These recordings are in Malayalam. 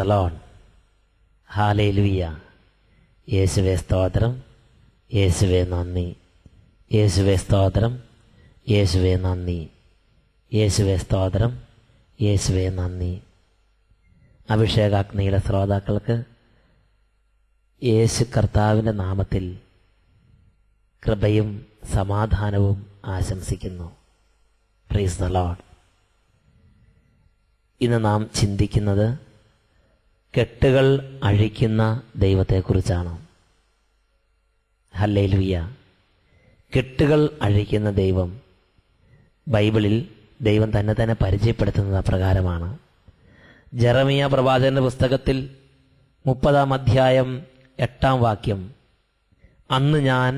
ലോർഡ്. ഹല്ലേലൂയ. യേശുവേ സ്തോത്രം, യേശുവേ നന്ദി, യേശുവേ സ്തോത്രം, യേശുവേ നന്ദി, യേശുവേ സ്തോത്രം, യേശുവേ നന്ദി. അഭിഷേകാഗ്നിയുടെ ശ്രോതാക്കൾക്ക് യേശു കർത്താവിൻ്റെ നാമത്തിൽ കൃപയും സമാധാനവും ആശംസിക്കുന്നു. Price the Lord. ഇന്ന് നാം ചിന്തിക്കുന്നത് കെട്ടുകൾ അഴിക്കുന്ന ദൈവത്തെക്കുറിച്ചാണ്. ഹല്ലേലൂയ. കെട്ടുകൾ അഴിക്കുന്ന ദൈവം ബൈബിളിൽ ദൈവം തന്നെ പരിചയപ്പെടുത്തുന്നത് അപ്രകാരമാണ്. ജെറമിയ പ്രവാചകന്റെ പുസ്തകത്തിൽ 30-ാം അധ്യായം 8-ാം വാക്യം, അന്ന് ഞാൻ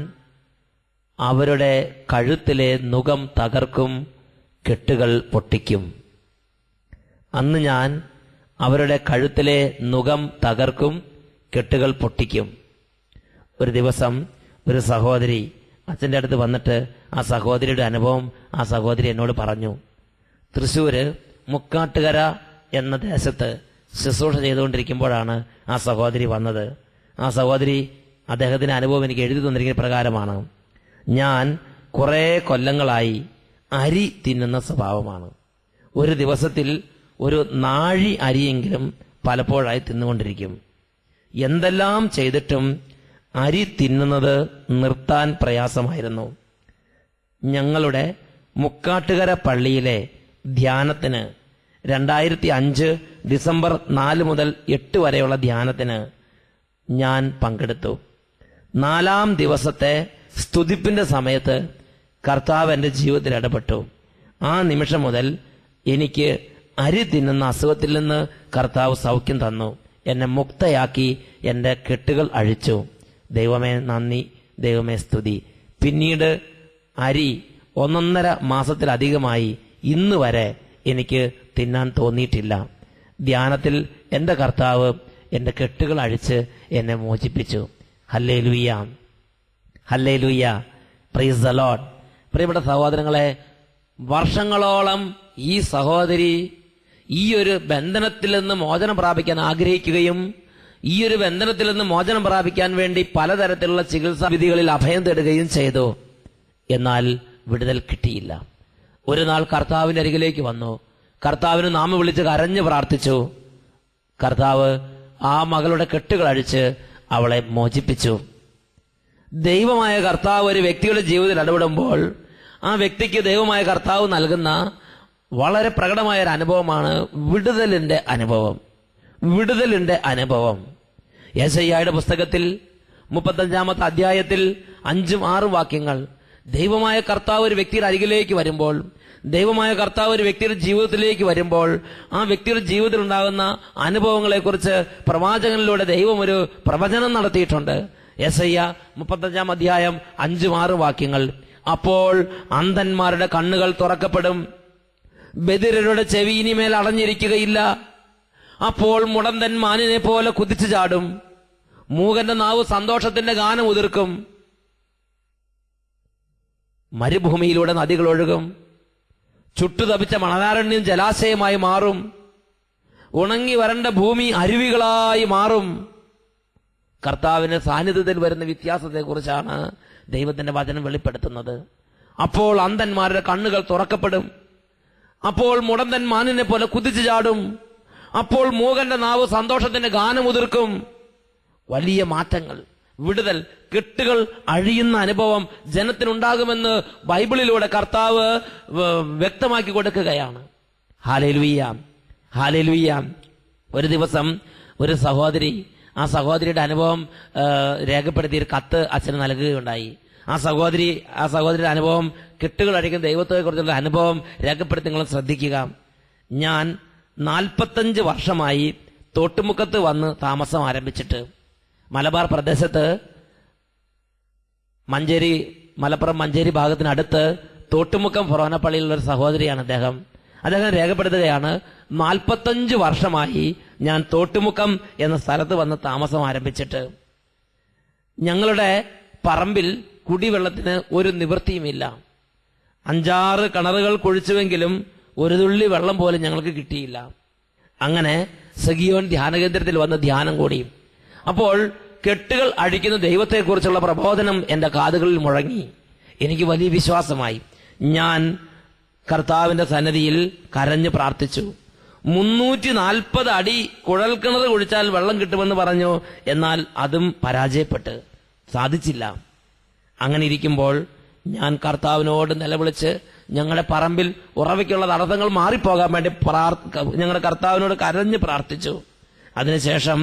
അവരുടെ കഴുത്തിലെ നുകം തകർക്കും, കെട്ടുകൾ പൊട്ടിക്കും. അന്ന് ഞാൻ അവരുടെ കഴുത്തിലെ നുകം തകർക്കും, കെട്ടുകൾ പൊട്ടിക്കും. ഒരു ദിവസം ഒരു സഹോദരി അച്ഛൻ്റെ അടുത്ത് വന്നിട്ട് ആ സഹോദരിയുടെ അനുഭവം ആ സഹോദരി എന്നോട് പറഞ്ഞു. തൃശ്ശൂര് മുക്കാട്ടുകര എന്ന ദേശത്ത് ശുശ്രൂഷ ചെയ്തുകൊണ്ടിരിക്കുമ്പോഴാണ് ആ സഹോദരി വന്നത്. ആ സഹോദരി അദ്ദേഹത്തിന്റെ അനുഭവം എനിക്ക് എഴുതി തന്നിരിക്കുന്ന പ്രകാരമാണ്. ഞാൻ കുറേ കൊല്ലങ്ങളായി അരി തിന്നുന്ന സ്വഭാവമാണ്. ഒരു ദിവസത്തിൽ ഒരു നാഴി അരിയെങ്കിലും പലപ്പോഴായി തിന്നുകൊണ്ടിരിക്കും. എന്തെല്ലാം ചെയ്തിട്ടും അരി തിന്നുന്നത് നിർത്താൻ പ്രയാസമായിരുന്നു. ഞങ്ങളുടെ മുക്കാട്ടുകര പള്ളിയിലെ ധ്യാനത്തിന് 2005 ഡിസംബർ 4 മുതൽ 8 വരെയുള്ള ധ്യാനത്തിന് ഞാൻ പങ്കെടുത്തു. 4-ാം ദിവസത്തെ സ്തുതിപ്പിന്റെ സമയത്ത് കർത്താവ് എൻ്റെ ജീവിതത്തിൽ ഇടപെട്ടു. ആ നിമിഷം മുതൽ എനിക്ക് അരി തിന്നുന്ന അസുഖത്തിൽ നിന്ന് കർത്താവ് സൗഖ്യം തന്നു. എന്നെ മുക്തയാക്കി, എൻ്റെ കെട്ടുകൾ അഴിച്ചു. ദൈവമേ നന്ദി, ദൈവമേ സ്തുതി. പിന്നീട് അരി 1.5 മാസത്തിലധികമായി ഇന്ന് വരെ എനിക്ക് തിന്നാൻ തോന്നിയിട്ടില്ല. ധ്യാനത്തിൽ എൻ്റെ കർത്താവ് എൻ്റെ കെട്ടുകൾ അഴിച്ച് എന്നെ മോചിപ്പിച്ചു. Hallelujah, hallelujah, praise the lord. പ്രിയപ്പെട്ട സഹോദരങ്ങളെ, വർഷങ്ങളോളം ഈ സഹോദരി ഈ ഒരു ബന്ധനത്തിൽ നിന്ന് മോചനം പ്രാപിക്കാൻ ആഗ്രഹിക്കുകയും ഈ ഒരു ബന്ധനത്തിൽ നിന്ന് മോചനം പ്രാപിക്കാൻ വേണ്ടി പലതരത്തിലുള്ള ചികിത്സാ വിധികളിൽ അഭയം തേടുകയും ചെയ്തു. എന്നാൽ വിടുതൽ കിട്ടിയില്ല. ഒരു നാൾ കർത്താവിന്റെ അരികിലേക്ക് വന്നു. കർത്താവിന് നാമം വിളിച്ച് കരഞ്ഞു പ്രാർത്ഥിച്ചു. കർത്താവ് ആ മകളുടെ കെട്ടുകൾ അഴിച്ച് അവളെ മോചിപ്പിച്ചു. ദൈവമായ കർത്താവ് ഒരു വ്യക്തിയുടെ ജീവിതത്തിൽ ഇടപെടുമ്പോൾ ആ വ്യക്തിക്ക് ദൈവമായ കർത്താവ് നൽകുന്ന വളരെ പ്രകടമായ ഒരു അനുഭവമാണ് വിടുതലിന്റെ അനുഭവം. വിടുതലിന്റെ അനുഭവം. യെശയ്യായുടെ പുസ്തകത്തിൽ 35-ാമത്തെ അധ്യായത്തിൽ 5-6 വാക്യങ്ങൾ, ദൈവമായ കർത്താവ് ഒരു വ്യക്തിയുടെ അരികിലേക്ക് വരുമ്പോൾ, ദൈവമായ കർത്താവ് ഒരു വ്യക്തിയുടെ ജീവിതത്തിലേക്ക് വരുമ്പോൾ ആ വ്യക്തിയുടെ ജീവിതത്തിൽ ഉണ്ടാകുന്ന അനുഭവങ്ങളെക്കുറിച്ച് പ്രവാചകനിലൂടെ ദൈവം ഒരു പ്രവചനം നടത്തിയിട്ടുണ്ട്. യെശയ്യ 35-ാം അധ്യായം 5-6 വാക്യങ്ങൾ, അപ്പോൾ അന്ധന്മാരുടെ കണ്ണുകൾ തുറക്കപ്പെടും, ബധിരരുടെ ചെവി ഇനിമേൽ അടഞ്ഞിരിക്കുകയില്ല. അപ്പോൾ മുടന്തൻ മാനിനെ പോലെ കുതിച്ചു ചാടും, മൂകന്റെ നാവ് സന്തോഷത്തിന്റെ ഗാനം ഉതിർക്കും. മരുഭൂമിയിലൂടെ നദികൾ ഒഴുകും, ചുട്ടുതപിച്ച മണലാരണ്യം ജലാശയമായി മാറും, ഉണങ്ങി വരണ്ട ഭൂമി അരുവികളായി മാറും. കർത്താവിന്റെ സാന്നിധ്യത്തിൽ വരുന്ന വ്യത്യാസത്തെക്കുറിച്ചാണ് ദൈവത്തിന്റെ വചനം വെളിപ്പെടുത്തുന്നത്. അപ്പോൾ അന്ധന്മാരുടെ കണ്ണുകൾ തുറക്കപ്പെടും, അപ്പോൾ മുടന്തൻ മാനിനെ പോലെ കുതിച്ചു ചാടും, അപ്പോൾ മൂകന്റെ നാവ് സന്തോഷത്തിന്റെ ഗാനം ഉതിർക്കും. വലിയ മാറ്റങ്ങൾ, വിടുതൽ, കെട്ടുകൾ അഴിയുന്ന അനുഭവം ജനത്തിനുണ്ടാകുമെന്ന് ബൈബിളിലൂടെ കർത്താവ് വ്യക്തമാക്കി കൊടുക്കുകയാണ്. Hallelujah, hallelujah. ഒരു ദിവസം ഒരു സഹോദരി ആ സഹോദരിയുടെ അനുഭവം രേഖപ്പെടുത്തിയ ഒരു കത്ത് അച്ഛന് നൽകുകയുണ്ടായി. ആ സഹോദരിയുടെ അനുഭവം, കെട്ടുകൾ അഴിക്കുന്ന ദൈവത്തെക്കുറിച്ചുള്ള അനുഭവം രേഖപ്പെടുത്തി നിങ്ങൾ ശ്രദ്ധിക്കുക. ഞാൻ 45 വർഷമായി തോട്ടുമുക്കത്ത് വന്ന് താമസം ആരംഭിച്ചിട്ട്. മലബാർ പ്രദേശത്ത് മലപ്പുറം മഞ്ചേരി ഭാഗത്തിനടുത്ത് തോട്ടുമുക്കം ഫൊറോനപ്പള്ളിയിലുള്ള ഒരു സഹോദരിയാണ് അദ്ദേഹം രേഖപ്പെടുത്തുകയാണ്, 45 വർഷമായി ഞാൻ തോട്ടുമുക്കം എന്ന സ്ഥലത്ത് വന്ന് താമസം ആരംഭിച്ചിട്ട്. ഞങ്ങളുടെ പറമ്പിൽ കുടിവെള്ളത്തിന് ഒരു നിവൃത്തിയുമില്ല. 5-6 കിണറുകൾ കുഴിച്ചുവെങ്കിലും ഒരു തുള്ളി വെള്ളം പോലും ഞങ്ങൾക്ക് കിട്ടിയില്ല. അങ്ങനെ സഗിയോൻ ധ്യാനകേന്ദ്രത്തിൽ വന്ന് ധ്യാനം കൂടി. അപ്പോൾ കെട്ടുകൾ അഴിക്കുന്ന ദൈവത്തെക്കുറിച്ചുള്ള പ്രബോധനം എന്റെ കാതുകളിൽ മുഴങ്ങി. എനിക്ക് വലിയ വിശ്വാസമായി. ഞാൻ കർത്താവിന്റെ സന്നിധിയിൽ കരഞ്ഞു പ്രാർത്ഥിച്ചു. 340 അടി കുഴൽക്കിണർ കുഴിച്ചാൽ വെള്ളം കിട്ടുമെന്ന് പറഞ്ഞു. എന്നാൽ അതും പരാജയപ്പെട്ട് സാധിച്ചില്ല. അങ്ങനെ ഇരിക്കുമ്പോൾ ഞാൻ കർത്താവിനോട് നിലവിളിച്ച് ഞങ്ങളുടെ പറമ്പിൽ ഉറവയ്ക്കുള്ള തടസ്സങ്ങൾ മാറിപ്പോകാൻ വേണ്ടി ഞങ്ങളുടെ കർത്താവിനോട് കരഞ്ഞ് പ്രാർത്ഥിച്ചു. അതിനുശേഷം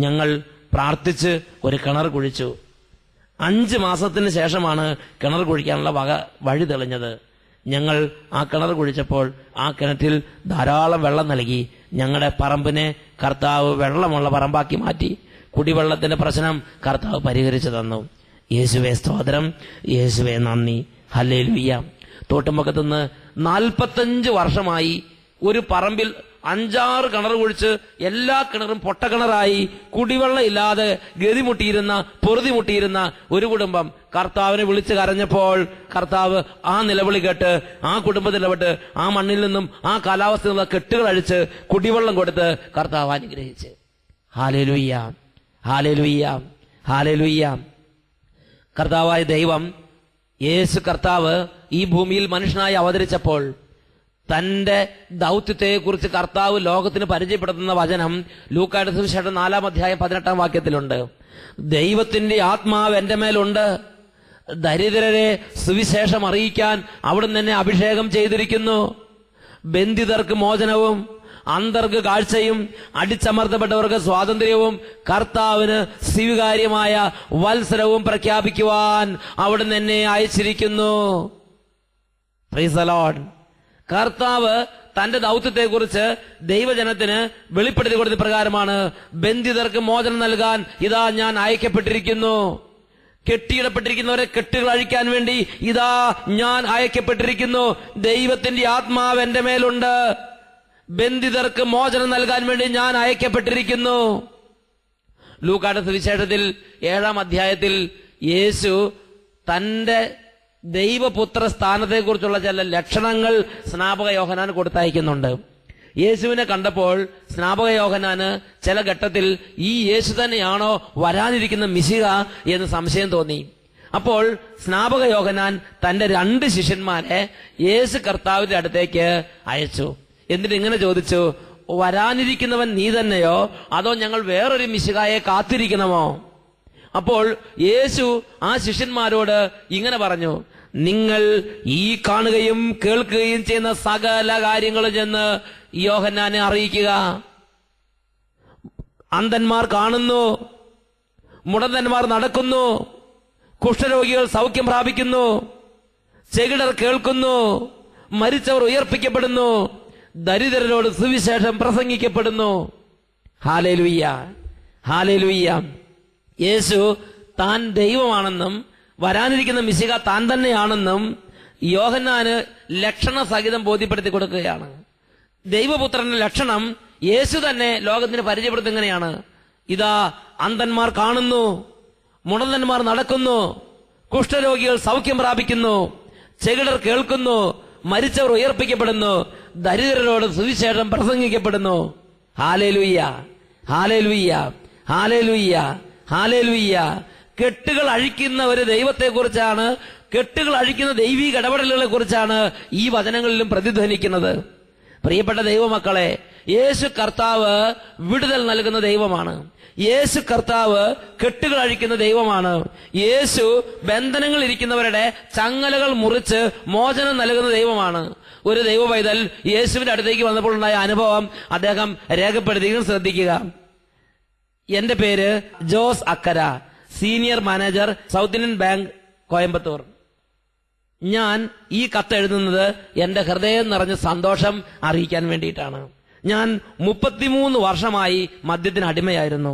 ഞങ്ങൾ പ്രാർത്ഥിച്ച് ഒരു കിണർ കുഴിച്ചു. 5 മാസത്തിന് ശേഷമാണ് കിണർ കുഴിക്കാനുള്ള വഴി തെളിഞ്ഞത്. ഞങ്ങൾ ആ കിണർ കുഴിച്ചപ്പോൾ ആ കിണറ്റിൽ ധാരാളം വെള്ളം നൽകി. ഞങ്ങളുടെ പറമ്പിനെ കർത്താവ് വെള്ളമുള്ള പറമ്പാക്കി മാറ്റി. കുടിവെള്ളത്തിന്റെ പ്രശ്നം കർത്താവ് പരിഹരിച്ചു തന്നു. യേശുവേ സ്തോത്രം, യേശുവേ നന്ദി, ഹല്ലേലൂയ. തോട്ടുമുക്കത്തുനിന്ന് 45 വർഷമായി ഒരു പറമ്പിൽ 5-6 കിണർ കുഴിച്ച് എല്ലാ കിണറും പൊട്ടക്കിണറായി കുടിവെള്ളം ഇല്ലാതെ പൊറുതിമുട്ടിയിരുന്ന ഒരു കുടുംബം കർത്താവിനെ വിളിച്ചു കരഞ്ഞപ്പോൾ കർത്താവ് ആ നിലവിളി കേട്ട് ആ കുടുംബത്തിൽ ഇടപെട്ട് ആ മണ്ണിൽ നിന്നും ആ കാലാവസ്ഥയിൽ നിന്നുള്ള കെട്ടുകൾ അഴിച്ച് കുടിവെള്ളം കൊടുത്ത് കർത്താവ് അനുഗ്രഹിച്ച്. Hallelujah, hallelujah, hallelujah. കർത്താവായ ദൈവം യേശു കർത്താവ് ഈ ഭൂമിയിൽ മനുഷ്യനായി അവതരിച്ചപ്പോൾ തന്റെ ദൗത്യത്തെക്കുറിച്ച് കർത്താവ് ലോകത്തിന് പരിചയപ്പെടുത്തുന്ന വചനം ലൂക്കായുടെ സുവിശേഷം 4-ാം അധ്യായം 18-ാം വാക്യത്തിലുണ്ട്. ദൈവത്തിന്റെ ആത്മാവ് എന്റെ മേലുണ്ട്, ദരിദ്രരെ സുവിശേഷം അറിയിക്കാൻ അവിടുന്ന് എന്നെ അഭിഷേകം ചെയ്തിരിക്കുന്നു. ബന്ധിതർക്ക് മോചനവും അന്തർക്ക് കാഴ്ചയും അടിച്ചമർത്തപ്പെട്ടവർക്ക് സ്വാതന്ത്ര്യവും കർത്താവിന് സ്വീകാര്യമായ വത്സരവും പ്രഖ്യാപിക്കുവാൻ അവിടുന്ന് എന്നെ അയച്ചിരിക്കുന്നു. Price the Lord. കർത്താവ് തന്റെ ദൗത്യത്തെക്കുറിച്ച് ദൈവജനത്തിന് വെളിപ്പെടുത്തി കൊടുത്ത പ്രകാരമാണ് ബന്ധിതർക്ക് മോചനം നൽകാൻ ഇതാ ഞാൻ അയക്കപ്പെട്ടിരിക്കുന്നു. കെട്ടിയിടപ്പെട്ടിരിക്കുന്നവരെ കെട്ടുകൾ അഴിക്കാൻ വേണ്ടി ഇതാ ഞാൻ അയക്കപ്പെട്ടിരിക്കുന്നു. ദൈവത്തിന്റെ ആത്മാവ് എന്റെ മേലുണ്ട്, ബന്ധിതർക്ക് മോചനം നൽകാൻ വേണ്ടി ഞാൻ അയക്കപ്പെട്ടിരിക്കുന്നു. ലൂക്കായുടെ സുവിശേഷത്തിൽ 7-ാം അധ്യായത്തിൽ യേശു തന്റെ ദൈവപുത്ര സ്ഥാനത്തെക്കുറിച്ചുള്ള ചില ലക്ഷണങ്ങൾ സ്നാപക യോഹന്നാൻ കൊടുത്തയക്കുന്നുണ്ട്. യേശുവിനെ കണ്ടപ്പോൾ സ്നാപക യോഹന്നാന് ചില ഘട്ടത്തിൽ ഈ യേശു തന്നെയാണോ വരാനിരിക്കുന്ന മിശിഹ എന്ന് സംശയം തോന്നി. അപ്പോൾ സ്നാപക യോഹന്നാൻ തന്റെ 2 ശിഷ്യന്മാരെ യേശു കർത്താവിന്റെ അടുത്തേക്ക് അയച്ചു. എന്നിട്ട് ഇങ്ങനെ ചോദിച്ചു, വരാനിരിക്കുന്നവൻ നീ തന്നെയോ അതോ ഞങ്ങൾ വേറൊരു മിശിഹായെ കാത്തിരിക്കണമോ? അപ്പോൾ യേശു ആ ശിഷ്യന്മാരോട് ഇങ്ങനെ പറഞ്ഞു, നിങ്ങൾ ഈ കാണുകയും കേൾക്കുകയും ചെയ്യുന്ന സകല കാര്യങ്ങളും ചെന്ന് യോഹന്നാനെ അറിയിക്കുക. അന്ധന്മാർ കാണുന്നു, മുടന്തന്മാർ നടക്കുന്നു, കുഷ്ഠരോഗികൾ സൗഖ്യം പ്രാപിക്കുന്നു, ചെകിടർ കേൾക്കുന്നു, മരിച്ചവർ ഉയർപ്പിക്കപ്പെടുന്നു, ദരിദ്രരോട് സുവിശേഷം പ്രസംഗിക്കപ്പെടുന്നു. Hallelujah, hallelujah. യേശു താൻ ദൈവമാണെന്നും വരാനിരിക്കുന്ന മിശിഹ താൻ തന്നെയാണെന്നും യോഹന്നാന് ലക്ഷണ സഹിതം ബോധ്യപ്പെടുത്തി കൊടുക്കുകയാണ്. ദൈവപുത്രന്റെ ലക്ഷണം യേശു തന്നെ ലോകത്തിന് പരിചയപ്പെടുത്തുന്നത് എങ്ങനെയാണ്? ഇതാ അന്ധന്മാർ കാണുന്നു, മുടന്തന്മാർ നടക്കുന്നു, കുഷ്ഠരോഗികൾ സൗഖ്യം പ്രാപിക്കുന്നു, ചെകിടർ കേൾക്കുന്നു, മരിച്ചവർ ഉയർപ്പിക്കപ്പെടുന്നു, ദരിദ്രരോട് സുവിശേഷം പ്രസംഗിക്കപ്പെടുന്നു. Hallelujah, hallelujah, hallelujah, hallelujah. കെട്ടുകൾ അഴിക്കുന്ന ഒരു ദൈവത്തെക്കുറിച്ചാണ്, കെട്ടുകൾ അഴിക്കുന്ന ദൈവിക ഇടപെടലുകളെ കുറിച്ചാണ് ഈ വചനങ്ങളിലും പ്രതിധ്വനിക്കുന്നത്. പ്രിയപ്പെട്ട ദൈവമക്കളെ, യേശു കർത്താവ് വിടുതൽ നൽകുന്ന ദൈവമാണ്. യേശു കർത്താവ് കെട്ടുകൾ അഴിക്കുന്ന ദൈവമാണ്. യേശു ബന്ധനങ്ങൾ ഇരിക്കുന്നവരുടെ ചങ്ങലകൾ മുറിച്ച് മോചനം നൽകുന്ന ദൈവമാണ്. ഒരു ദൈവ പൈതൽ യേശുവിന്റെ അടുത്തേക്ക് വന്നപ്പോൾ ഉണ്ടായ അനുഭവം അദ്ദേഹം രേഖപ്പെടുത്തിയും ശ്രദ്ധിക്കുക. എന്റെ പേര് ജോസ് അക്കര, സീനിയർ മാനേജർ സൗത്ത് ഇന്ത്യൻ ബാങ്ക്, കോയമ്പത്തൂർ. ഞാൻ ഈ കത്ത് എഴുതുന്നത് എന്റെ ഹൃദയം നിറഞ്ഞ സന്തോഷം അറിയിക്കാൻ വേണ്ടിയിട്ടാണ്. ഞാൻ 33 വർഷമായി മദ്യത്തിന് അടിമയായിരുന്നു.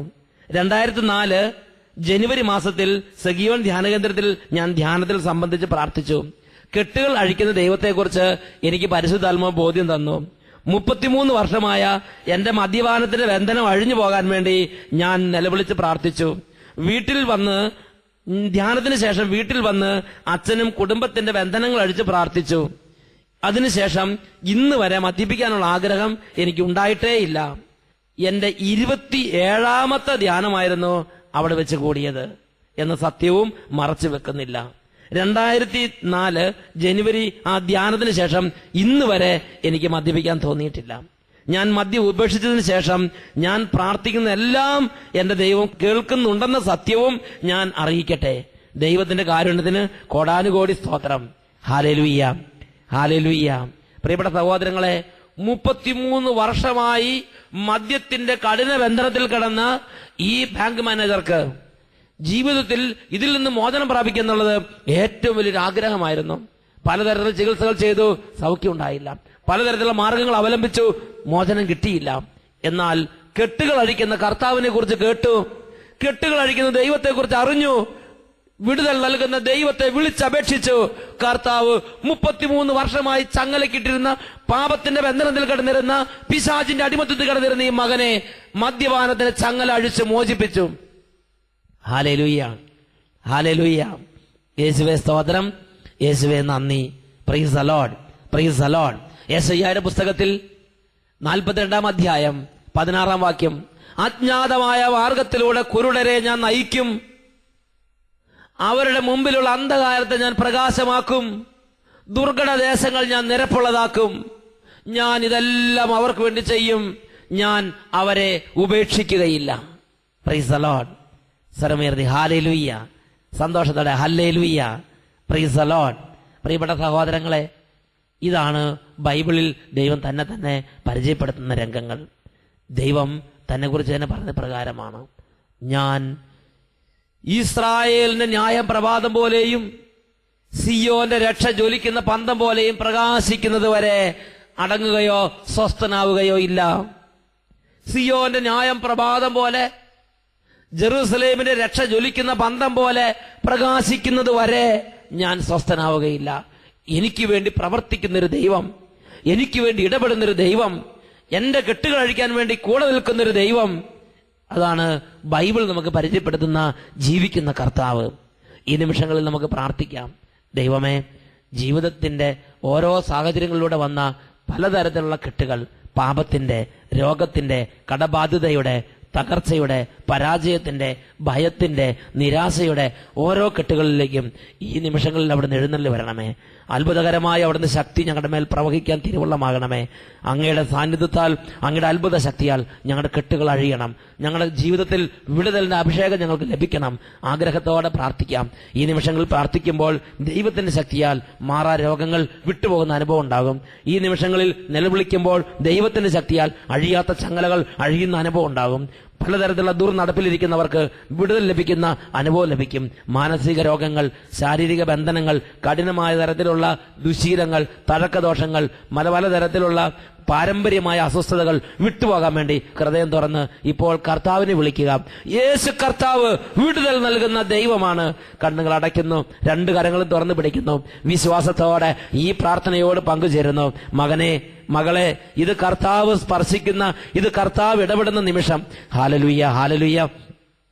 2004 ജനുവരി മാസത്തിൽ സഗിയോൻ ധ്യാനകേന്ദ്രത്തിൽ ഞാൻ ധ്യാനത്തിൽ സംബന്ധിച്ച് പ്രാർത്ഥിച്ചു. കെട്ടുകൾ അഴിക്കുന്ന ദൈവത്തെക്കുറിച്ച് എനിക്ക് പരിശുദ്ധാത്മാവ് ബോധ്യം തന്നു. 33 വർഷമായ എന്റെ മദ്യപാനത്തിന്റെ ബന്ധനം അഴിഞ്ഞു പോകാൻ വേണ്ടി ഞാൻ നിലവിളിച്ച് പ്രാർത്ഥിച്ചു. വീട്ടിൽ വന്ന് ധ്യാനത്തിന് ശേഷം വീട്ടിൽ വന്ന് അച്ഛനും കുടുംബത്തിന്റെ ബന്ധനങ്ങൾ അഴിച്ച് പ്രാർത്ഥിച്ചു. അതിനുശേഷം ഇന്ന് വരെ മദ്യപിക്കാനുള്ള ആഗ്രഹം എനിക്ക് ഉണ്ടായിട്ടേ ഇല്ല. എന്റെ 27ാമത്തെ ധ്യാനമായിരുന്നു അവിടെ വെച്ച് കൂടിയത് എന്ന സത്യവും മറച്ചു വെക്കുന്നില്ല. 2004 ജനുവരി ആ ധ്യാനത്തിന് ശേഷം ഇന്ന് വരെ എനിക്ക് മദ്യപിക്കാൻ തോന്നിയിട്ടില്ല. ഞാൻ മദ്യം ഉപേക്ഷിച്ചതിന് ശേഷം ഞാൻ പ്രാർത്ഥിക്കുന്ന എല്ലാം എന്റെ ദൈവം കേൾക്കുന്നുണ്ടെന്ന സത്യവും ഞാൻ അറിയിക്കട്ടെ. ദൈവത്തിന്റെ കാരുണ്യത്തിന് കോടാനുകോടി സ്തോത്രം. Hallelujah, hallelujah. പ്രിയപ്പെട്ട സഹോദരങ്ങളെ, 33 വർഷമായി മദ്യത്തിന്റെ കഠിന ബന്ധനത്തിൽ കിടന്ന ഈ ബാങ്ക് മാനേജർക്ക് ജീവിതത്തിൽ ഇതിൽ നിന്ന് മോചനം പ്രാപിക്കുന്നുള്ളത് ഏറ്റവും വലിയൊരു ആഗ്രഹമായിരുന്നു. പലതരത്തിലുള്ള ചികിത്സകൾ ചെയ്തു, സൗഖ്യം ഉണ്ടായില്ല. പലതരത്തിലുള്ള മാർഗങ്ങൾ അവലംബിച്ചു, മോചനം കിട്ടിയില്ല. എന്നാൽ കെട്ടുകൾ അഴിക്കുന്ന കർത്താവിനെ കുറിച്ച് കേട്ടു, കെട്ടുകൾ അഴിക്കുന്ന ദൈവത്തെ കുറിച്ച് അറിഞ്ഞു, വിടുതൽ നൽകുന്ന ദൈവത്തെ വിളിച്ചപേക്ഷിച്ചു. കർത്താവ് 33 വർഷമായി ചങ്ങലക്കിട്ടിരുന്ന, പാപത്തിന്റെ ബന്ധനത്തിൽ കിടന്നിരുന്ന, പിശാചിന്റെ അടിമത്തത്തിൽ കിടന്നിരുന്ന ഈ മകനെ മദ്യപാനത്തിന് ചങ്ങല അഴിച്ച് മോചിപ്പിച്ചു. Hallelujah, hallelujah. യേശുവേ സ്തോത്രം, യേശുവേ നന്ദി. Praise the lord, praise the lord. യെശയ്യായുടെ പുസ്തകത്തിൽ 42-ാം അധ്യായം 16-ാം വാക്യം, അജ്ഞാതമായ മാർഗത്തിലൂടെ കുരുടരെ ഞാൻ നയിക്കും, അവരുടെ മുമ്പിലുള്ള അന്ധകാരത്തെ ഞാൻ പ്രകാശമാക്കും, ദുർഘട ദേശങ്ങൾ ഞാൻ നിരപ്പുള്ളതാക്കും, ഞാൻ ഇതെല്ലാം അവർക്ക് വേണ്ടി ചെയ്യും, ഞാൻ അവരെ ഉപേക്ഷിക്കുകയില്ല. Praise the lord. സ്വരമുയർത്തി ഹല്ലേലൂയ, സന്തോഷത്തോടെ ഹല്ലേലൂയ, പ്രൈസ് ദി ലോർഡ്. പ്രിയപ്പെട്ട സഹോദരങ്ങളെ, ഇതാണ് ബൈബിളിൽ ദൈവം തന്നെ പരിചയപ്പെടുത്തുന്ന രംഗങ്ങൾ. ദൈവം തന്നെ കുറിച്ച് തന്നെ പറഞ്ഞ പ്രകാരമാണ്, ഞാൻ ഇസ്രായേലിന്റെ ന്യായം പ്രഭാതം പോലെയും സിയോന്റെ രക്ഷ ജ്വലിക്കുന്ന പന്തം പോലെയും പ്രകാശിക്കുന്നത് വരെ അടങ്ങുകയോ സ്വസ്ഥനാവുകയോ ഇല്ല. സിയോന്റെ ന്യായം പ്രഭാതം പോലെ, ജെറൂസലേമിന്റെ രക്ഷ ജ്വലിക്കുന്ന പന്തം പോലെ പ്രകാശിക്കുന്നത് വരെ ഞാൻ സ്വസ്ഥനാവുകയില്ല. എനിക്ക് വേണ്ടി പ്രവർത്തിക്കുന്നൊരു ദൈവം, എനിക്ക് വേണ്ടി ഇടപെടുന്നൊരു ദൈവം, എന്റെ കെട്ടുകൾ അഴിക്കാൻ വേണ്ടി കൂടെ നിൽക്കുന്നൊരു ദൈവം, അതാണ് ബൈബിൾ നമുക്ക് പരിചയപ്പെടുത്തുന്ന ജീവിക്കുന്ന കർത്താവ്. ഈ നിമിഷങ്ങളിൽ നമുക്ക് പ്രാർത്ഥിക്കാം. ദൈവമേ, ജീവിതത്തിന്റെ ഓരോ സാഹചര്യങ്ങളിലൂടെ വന്ന പലതരത്തിലുള്ള കെട്ടുകൾ, പാപത്തിന്റെ, രോഗത്തിന്റെ, കടബാധ്യതയുടെ, തകർച്ചയുടെ, പരാജയത്തിന്റെ, ഭയത്തിന്റെ, നിരാശയുടെ ഓരോ കെട്ടുകളിലേക്കും ഈ നിമിഷങ്ങളിൽ അവിടുന്ന് എഴുന്നള്ളി വരണമേ. അത്ഭുതകരമായ അവിടുന്ന് ശക്തി ഞങ്ങളുടെ മേൽ പ്രവഹിക്കാൻ തിരുവുള്ളമാകണമേ. അങ്ങയുടെ സാന്നിധ്യത്താൽ, അങ്ങയുടെ അത്ഭുത ശക്തിയാൽ ഞങ്ങളുടെ കെട്ടുകൾ അഴിയണം. ഞങ്ങളുടെ ജീവിതത്തിൽ വിടുതലിന്റെ അഭിഷേകം ഞങ്ങൾക്ക് ലഭിക്കണം. ആഗ്രഹത്തോടെ പ്രാർത്ഥിക്കാം. ഈ നിമിഷങ്ങളിൽ പ്രാർത്ഥിക്കുമ്പോൾ ദൈവത്തിന്റെ ശക്തിയാൽ മാറാ രോഗങ്ങൾ വിട്ടുപോകുന്ന അനുഭവം ഉണ്ടാകും. ഈ നിമിഷങ്ങളിൽ നിലവിളിക്കുമ്പോൾ ദൈവത്തിന്റെ ശക്തിയാൽ അഴിയാത്ത ചങ്ങലകൾ അഴിയുന്ന അനുഭവം ഉണ്ടാകും. പലതരത്തിലുള്ള ദുർനടപ്പിലിരിക്കുന്നവർക്ക് വിടുതൽ ലഭിക്കുന്ന അനുഭവം ലഭിക്കും. മാനസിക രോഗങ്ങൾ, ശാരീരിക ബന്ധനങ്ങൾ, കഠിനമായ തരത്തിലുള്ള ദുശീലങ്ങൾ, തഴക്കദോഷങ്ങൾ, പലതരത്തിലുള്ള പാരമ്പര്യമായ അസ്വസ്ഥതകൾ വിട്ടുപോകാൻ വേണ്ടി ഹൃദയം തുറന്ന് ഇപ്പോൾ കർത്താവിനെ വിളിക്കുക. യേശു കർത്താവ് വിടുതൽ നൽകുന്ന ദൈവമാണ്. കണ്ണുകൾ അടയ്ക്കുന്നു, 2 കരങ്ങളും തുറന്നു പിടിക്കുന്നു, വിശ്വാസത്തോടെ ഈ പ്രാർത്ഥനയോട് പങ്കുചേരുന്നു. മകനെ, മകളെ, ഇത് കർത്താവ് സ്പർശിക്കുന്ന, ഇത് കർത്താവ് ഇടപെടുന്ന നിമിഷം. Hallelujah, hallelujah.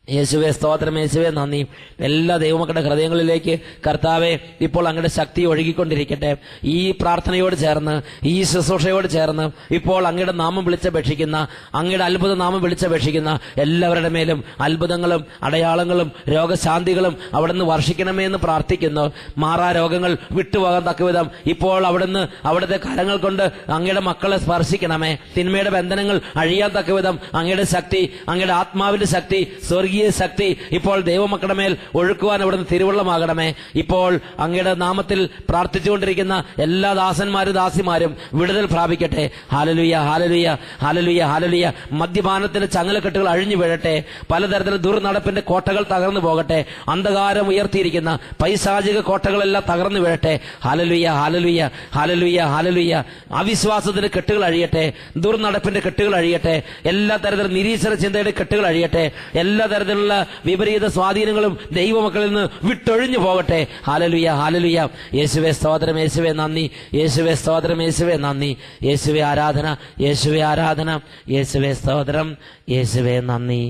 യേശുവേ സ്തോത്രം, യേശുവേ നന്ദി. എല്ലാ ദൈവമക്കളുടെ ഹൃദയങ്ങളിലേക്ക് കർത്താവെ ഇപ്പോൾ അങ്ങയുടെ ശക്തി ഒഴുകിക്കൊണ്ടിരിക്കട്ടെ. ഈ പ്രാർത്ഥനയോട് ചേർന്ന്, ഈ ശുശ്രൂഷയോട് ചേർന്ന് ഇപ്പോൾ അങ്ങയുടെ നാമം വിളിച്ചപേക്ഷിക്കുന്ന, അങ്ങയുടെ അത്ഭുത നാമം വിളിച്ചപേക്ഷിക്കുന്ന എല്ലാവരുടെ മേലും അത്ഭുതങ്ങളും അടയാളങ്ങളും രോഗശാന്തികളും അവിടുന്ന് വർഷിക്കണമേ എന്ന് പ്രാർത്ഥിക്കുന്നു. മാറാ രോഗങ്ങൾ വിട്ടുപോകാൻ തക്കവിധം ഇപ്പോൾ അവിടുന്ന് അവിടുത്തെ കരങ്ങൾ കൊണ്ട് അങ്ങയുടെ മക്കളെ സ്പർശിക്കണമേ. തിന്മയുടെ ബന്ധനങ്ങൾ അഴിയാൻ തക്കവിധം അങ്ങയുടെ ശക്തി, അങ്ങയുടെ ആത്മാവിന്റെ ശക്തി, സ്വർഗീയ ശക്തി ഇപ്പോൾ ദൈവമക്കളുടെ മേൽ ഒഴുക്കുവാൻ അവിടുന്ന് തിരുവുള്ളമാകണമേ. ഇപ്പോൾ അങ്ങയുടെ നാമത്തിൽ പ്രാർത്ഥിച്ചുകൊണ്ടിരിക്കുന്ന എല്ലാ ദാസന്മാരും ദാസിമാരും വിടുതൽ പ്രാപിക്കട്ടെ. Hallelujah, hallelujah, hallelujah, hallelujah. മദ്യപാനത്തിന്റെ ചങ്ങലക്കെട്ടുകൾ അഴിഞ്ഞു വീഴട്ടെ. പലതരത്തിലുള്ള ദുർനടപ്പിന്റെ കോട്ടകൾ തകർന്നു പോകട്ടെ. അന്ധകാരം ഉയർത്തിയിരിക്കുന്ന പൈശാചിക കോട്ടകളെല്ലാം തകർന്നു വീഴട്ടെ. Hallelujah, hallelujah, hallelujah, hallelujah. അവിശ്വാസത്തിന്റെ കെട്ടുകൾ അഴിയട്ടെ, ദുർനടപ്പിന്റെ കെട്ടുകൾ അഴിയട്ടെ, എല്ലാ തരത്തിലുള്ള നിരീശ്വര ചിന്തയുടെ കെട്ടുകൾ അഴിയട്ടെ. എല്ലാ തരത്തിലുള്ള വിപരീത സ്വാധീനങ്ങളും ദൈവമക്കളിൽ നിന്ന് വിട്ടൊഴിഞ്ഞു പോകട്ടെ. Hallelujah, hallelujah. യേശുവേ സ്തോത്രം, യേശുവേ നന്ദി. യേശുവേ സ്തോത്രം, യേശുവേ നന്ദി. യേശുവേ ആരാധന, യേശുവേ ആരാധന. യേശുവേ സ്തോത്രം, യേശുവേ നന്ദി.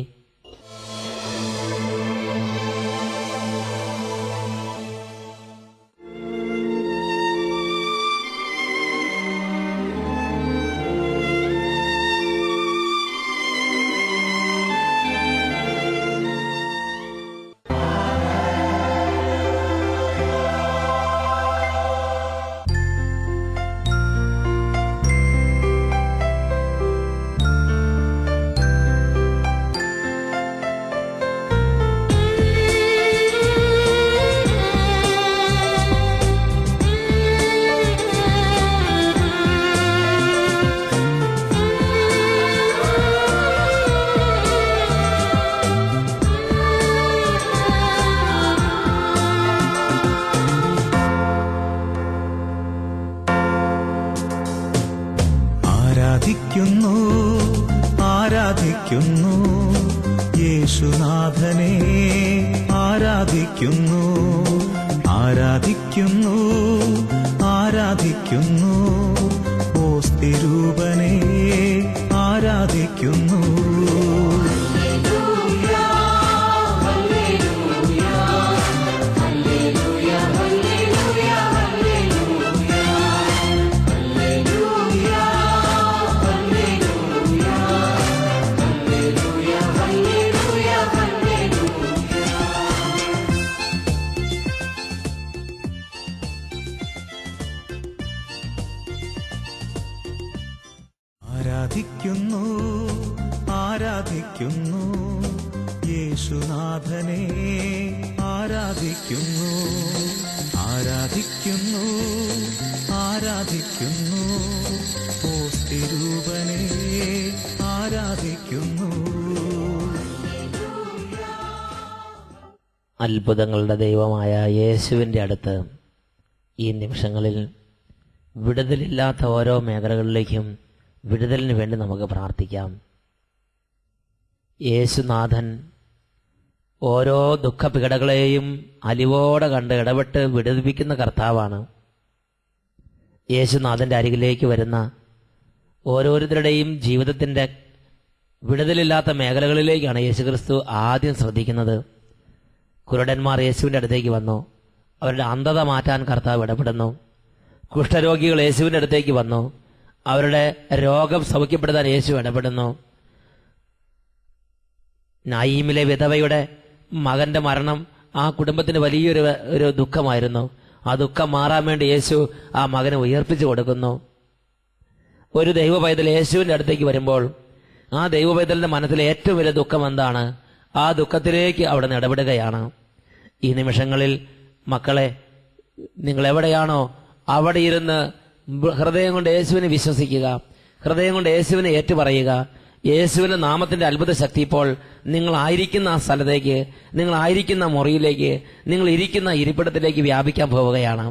യേശുനാഥനെ ആരാധിക്കുന്നു, ആരാധിക്കുന്നു, ആരാധിക്കുന്നു. ഓസ്തിരൂപനെ ആരാധിക്കുന്നു. ആരാധിക്കുന്നു, ആരാധിക്കുന്നു, യേശുനാഥനെ ആരാധിക്കുന്നു, ആരാധിക്കുന്നു, ആരാധിക്കുന്നു. ഓസ്തിരൂപനെ ആരാധിക്കുന്നു. അത്ഭുതങ്ങളുടെ ദൈവമായ യേശുവിൻ്റെ അടുത്ത് ഈ നിമിഷങ്ങളിൽ വിടുതലില്ലാത്ത ഓരോ മേഖലകളിലേക്കും വിടുതലിന് വേണ്ടി നമുക്ക് പ്രാർത്ഥിക്കാം. യേശുനാഥൻ ഓരോ ദുഃഖപീഡകളെയും അലിവോടെ കണ്ട് ഇടപെട്ട് വിടുവിപ്പിക്കുന്ന കർത്താവാണ്. യേശുനാഥൻ്റെ അരികിലേക്ക് വരുന്ന ഓരോരുത്തരുടെയും ജീവിതത്തിൻ്റെ വിടുതലില്ലാത്ത മേഖലകളിലേക്കാണ് യേശുക്രിസ്തു ആദ്യം ശ്രദ്ധിക്കുന്നത്. കുരുടന്മാർ യേശുവിൻ്റെ അടുത്തേക്ക് വന്നു, അവരുടെ അന്ധത മാറ്റാൻ കർത്താവ് ഇടപെടുന്നു. കുഷ്ഠരോഗികൾ യേശുവിൻ്റെ അടുത്തേക്ക് വന്നു, അവരുടെ രോഗം സൗഖ്യപ്പെടുത്താൻ യേശു ഇടപെടുന്നു. നായീമിലെ വിധവയുടെ മകന്റെ മരണം ആ കുടുംബത്തിന് വലിയൊരു ദുഃഖമായിരുന്നു. ആ ദുഃഖം മാറാൻ വേണ്ടി യേശു ആ മകനെ ഉയർപ്പിച്ചു കൊടുക്കുന്നു. ഒരു ദൈവ പൈതൽ യേശുവിൻ്റെ അടുത്തേക്ക് വരുമ്പോൾ ആ ദൈവ പൈതലിന്റെ മനസ്സിലെ ഏറ്റവും വലിയ ദുഃഖം എന്താണ്? ആ ദുഃഖത്തിലേക്ക് അവിടെ നിന്ന് ഇടപെടുകയാണ്. ഈ നിമിഷങ്ങളിൽ മക്കളെ, നിങ്ങൾ എവിടെയാണോ അവിടെ ഇരുന്ന് ഹൃദയം കൊണ്ട് യേശുവിനെ വിശ്വസിക്കുക, ഹൃദയം കൊണ്ട് യേശുവിനെ ഏറ്റുപറയുക. യേശുവിന്റെ നാമത്തിന്റെ അത്ഭുത ശക്തി ഇപ്പോൾ നിങ്ങളായിരിക്കുന്ന ആ സ്ഥലത്തേക്ക്, നിങ്ങളായിരിക്കുന്ന മുറിയിലേക്ക്, നിങ്ങൾ ഇരിക്കുന്ന ഇരിപ്പിടത്തിലേക്ക് വ്യാപിക്കാൻ പോവുകയാണ്.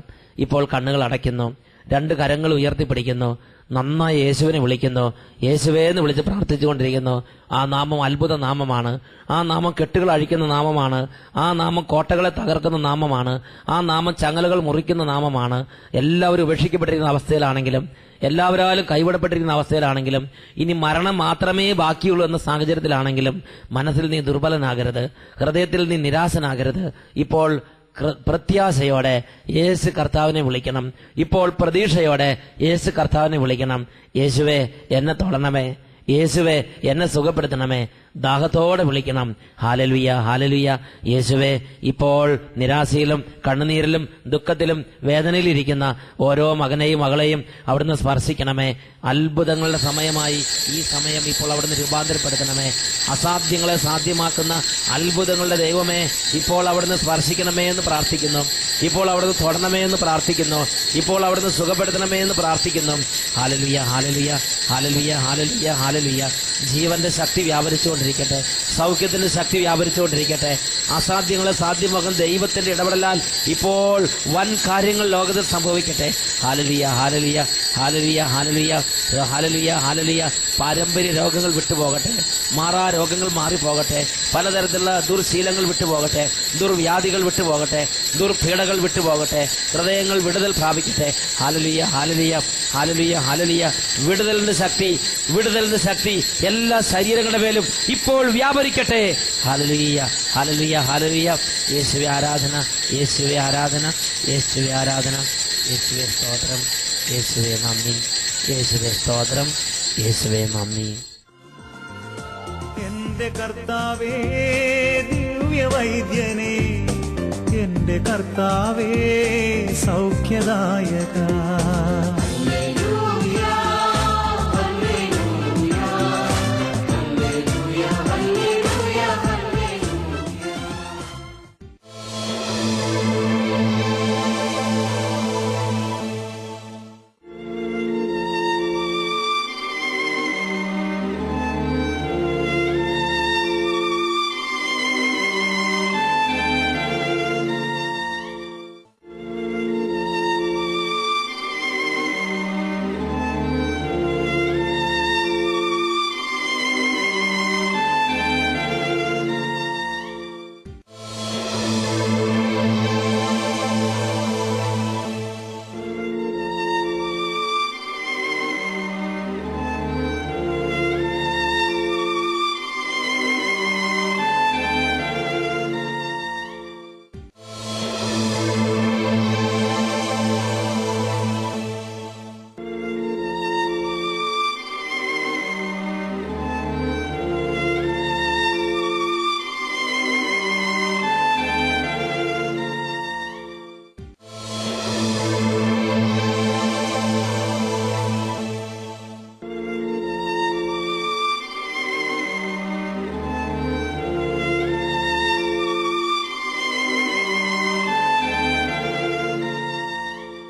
ഇപ്പോൾ കണ്ണുകൾ അടയ്ക്കുന്നു, രണ്ട് കരങ്ങൾ ഉയർത്തിപ്പിടിക്കുന്നു, നന്നായി യേശുവിനെ വിളിക്കുന്നു, യേശുവേ എന്ന് വിളിച്ച് പ്രാർത്ഥിച്ചുകൊണ്ടിരിക്കുന്നു. ആ നാമം അത്ഭുത നാമമാണ്. ആ നാമം കെട്ടുകൾ അഴിക്കുന്ന നാമമാണ്. ആ നാമം കോട്ടകളെ തകർക്കുന്ന നാമമാണ്. ആ നാമം ചങ്ങലകൾ മുറിക്കുന്ന നാമമാണ്. എല്ലാവരും ഉപേക്ഷിക്കപ്പെട്ടിരിക്കുന്ന അവസ്ഥയിലാണെങ്കിലും, എല്ലാവരാലും കൈവിടപ്പെട്ടിരിക്കുന്ന അവസ്ഥയിലാണെങ്കിലും, ഇനി മരണം മാത്രമേ ബാക്കിയുള്ളൂ എന്ന സാഹചര്യത്തിലാണെങ്കിലും മനസ്സിൽ നീ ദുർബലനാകരുത്, ഹൃദയത്തിൽ നീ നിരാശനാകരുത്. ഇപ്പോൾ പ്രത്യാശയോടെ യേശു കർത്താവിനെ വിളിക്കണം. ഇപ്പോൾ പ്രതീക്ഷയോടെ യേശു കർത്താവിനെ വിളിക്കണം. യേശുവേ എന്നെ തൊടണമേ, യേശുവേ എന്നെ സുഖപ്പെടുത്തണമേ. ദാഹത്തോടെ വിളിക്കണം. Hallelujah, hallelujah. യേശുവേ, ഇപ്പോൾ നിരാശയിലും കണ്ണുനീരിലും ദുഃഖത്തിലും വേദനയിലിരിക്കുന്ന ഓരോ മകനെയും മകളെയും അവിടുന്ന് സ്പർശിക്കണമേ. അത്ഭുതങ്ങളുടെ സമയമായി ഈ സമയം ഇപ്പോൾ അവിടുന്ന് രൂപാന്തരപ്പെടുത്തണമേ. അസാധ്യങ്ങളെ സാധ്യമാക്കുന്ന അത്ഭുതങ്ങളുടെ ദൈവമേ, ഇപ്പോൾ അവിടുന്ന് സ്പർശിക്കണമേ എന്ന് പ്രാർത്ഥിക്കുന്നു. ഇപ്പോൾ അവിടുന്ന് തൊടണമേ എന്ന് പ്രാർത്ഥിക്കുന്നു. ഇപ്പോൾ അവിടുന്ന് സുഖപ്പെടുത്തണമേ എന്ന് പ്രാർത്ഥിക്കുന്നു. Hallelujah, hallelujah, hallelujah, hallelujah, hallelujah. ജീവന്റെ ശക്തി വ്യാപരിച്ചുകൊണ്ടിരിക്കട്ടെ, സൗഖ്യത്തിന്റെ ശക്തി വ്യാപരിച്ചുകൊണ്ടിരിക്കട്ടെ. അസാധ്യങ്ങളെ സാധ്യമാകുന്ന ദൈവത്തിന്റെ ഇടപെടലാൽ ഇപ്പോൾ വൻ കാര്യങ്ങൾ ലോകത്തിൽ സംഭവിക്കട്ടെ. Hallelujah, hallelujah, hallelujah, hallelujah, hallelujah, hallelujah. പാരമ്പര്യ രോഗങ്ങൾ വിട്ടുപോകട്ടെ, മാറാ രോഗങ്ങൾ മാറിപ്പോകട്ടെ, പലതരത്തിലുള്ള ദുർശീലങ്ങൾ വിട്ടുപോകട്ടെ, ദുർവ്യാധികൾ വിട്ടുപോകട്ടെ, ദുർപീഡകൾ വിട്ടുപോകട്ടെ, ഹൃദയങ്ങൾ വിടുതൽ പ്രാപിക്കട്ടെ. Hallelujah, hallelujah, hallelujah, hallelujah. വിടുതലിന്റെ ശക്തി, വിടുതലിന്റെ ശക്തി എല്ലാ ശരീരങ്ങളുടെ മേലും ഇപ്പോൾ വ്യാപരിക്കട്ടെ. Hallelujah, hallelujah, hallelujah. യേശുവേ ആരാധന, യേശുവേ ആരാധന, യേശുവേ ആരാധന, യേശുവേ സ്തോത്രം, യേശുവേ നന്ദി, യേശുവേ സ്തോത്രം, യേശുവേ നന്ദി. എന്റെ കർത്താവേ ദിവ്യ വൈദ്യനേ, എന്റെ കർത്താവേ സൗഖ്യദായക,